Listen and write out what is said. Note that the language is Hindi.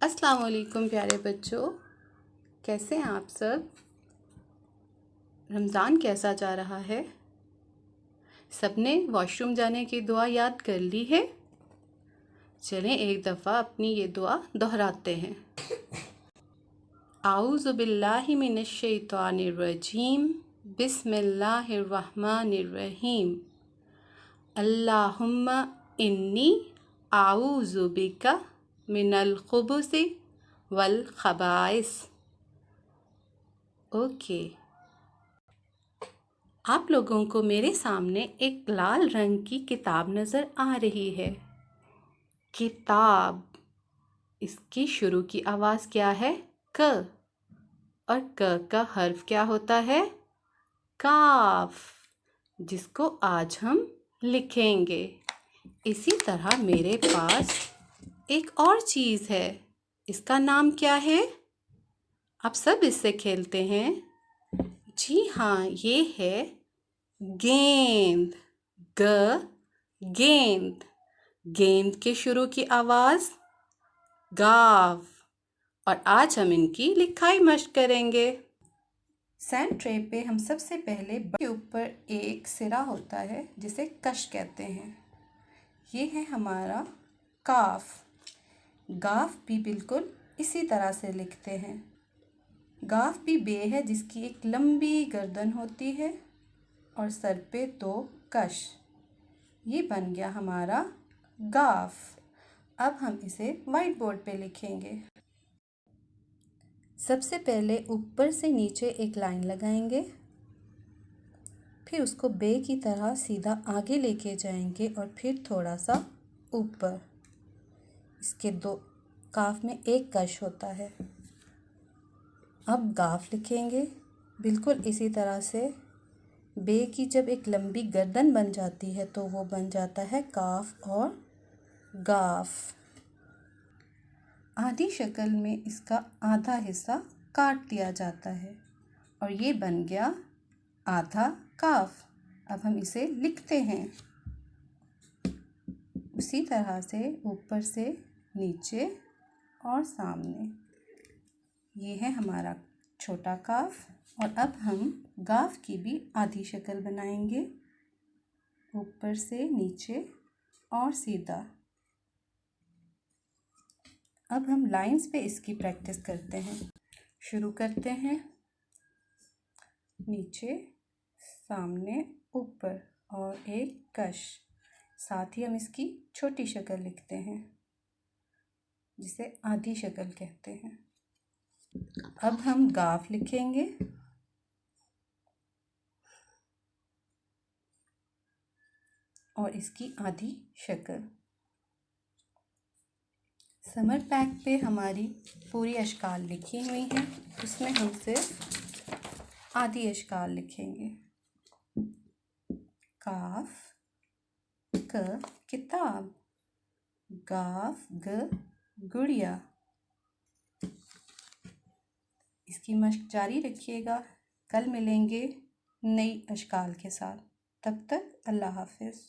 अस्सलाम वालेकुम प्यारे बच्चों, कैसे हैं आप सब। रमज़ान कैसा जा रहा है। सबने वॉशरूम जाने की दुआ याद कर ली है। चलें एक दफ़ा अपनी ये दुआ दोहराते हैं। आऊज़ु बिल्लाहि मिनश शैतानिर रजीम, बिस्मिल्लाहिर रहमानिर रहीम। अल्लाहुम्मा इन्नी आऊज़ु बिका मिनल खुबुसी वल खबाइस। ओके, आप लोगों को मेरे सामने एक लाल रंग की किताब नज़र आ रही है। किताब, इसकी शुरू की आवाज़ क्या है? क। और क का हर्फ क्या होता है? काफ, जिसको आज हम लिखेंगे। इसी तरह मेरे पास एक और चीज़ है, इसका नाम क्या है? आप सब इससे खेलते हैं। जी हाँ, ये है गेंद। ग, गेंद। गेंद के शुरू की आवाज़ गाव। और आज हम इनकी लिखाई मश्क करेंगे। सैंड ट्रे पे हम सबसे पहले के ऊपर एक सिरा होता है जिसे कश कहते हैं। ये है हमारा काफ। गाफ भी बिल्कुल इसी तरह से लिखते हैं। गाफ भी बे है जिसकी एक लंबी गर्दन होती है और सर पे दो कश। ये बन गया हमारा गाफ। अब हम इसे वाइट बोर्ड पे लिखेंगे। सबसे पहले ऊपर से नीचे एक लाइन लगाएंगे, फिर उसको बे की तरह सीधा आगे लेके जाएंगे और फिर थोड़ा सा ऊपर। इसके दो काफ में एक कश होता है। अब गाफ लिखेंगे बिल्कुल इसी तरह से। बे की जब एक लंबी गर्दन बन जाती है तो वो बन जाता है काफ और गाफ। आधी शक्ल में इसका आधा हिस्सा काट दिया जाता है और ये बन गया आधा काफ। अब हम इसे लिखते हैं उसी तरह से, ऊपर से नीचे और सामने। ये है हमारा छोटा काफ। और अब हम गाफ की भी आधी शक्ल बनाएंगे, ऊपर से नीचे और सीधा। अब हम लाइंस पे इसकी प्रैक्टिस करते हैं। शुरू करते हैं नीचे, सामने, ऊपर और एक कश। साथ ही हम इसकी छोटी शक्ल लिखते हैं जिसे आधी शक्ल कहते हैं। अब हम गाफ लिखेंगे। और इसकी आधी शक्ल। समर पैक पे हमारी पूरी अशकाल लिखी हुई हैं, उसमें हम सिर्फ आधी अशकाल लिखेंगे। काफ, क किताब, गाफ ग गुड़िया। इसकी मश्क जारी रखिएगा। कल मिलेंगे नई अशकाल के साथ। तब तक अल्लाह हाफिज़।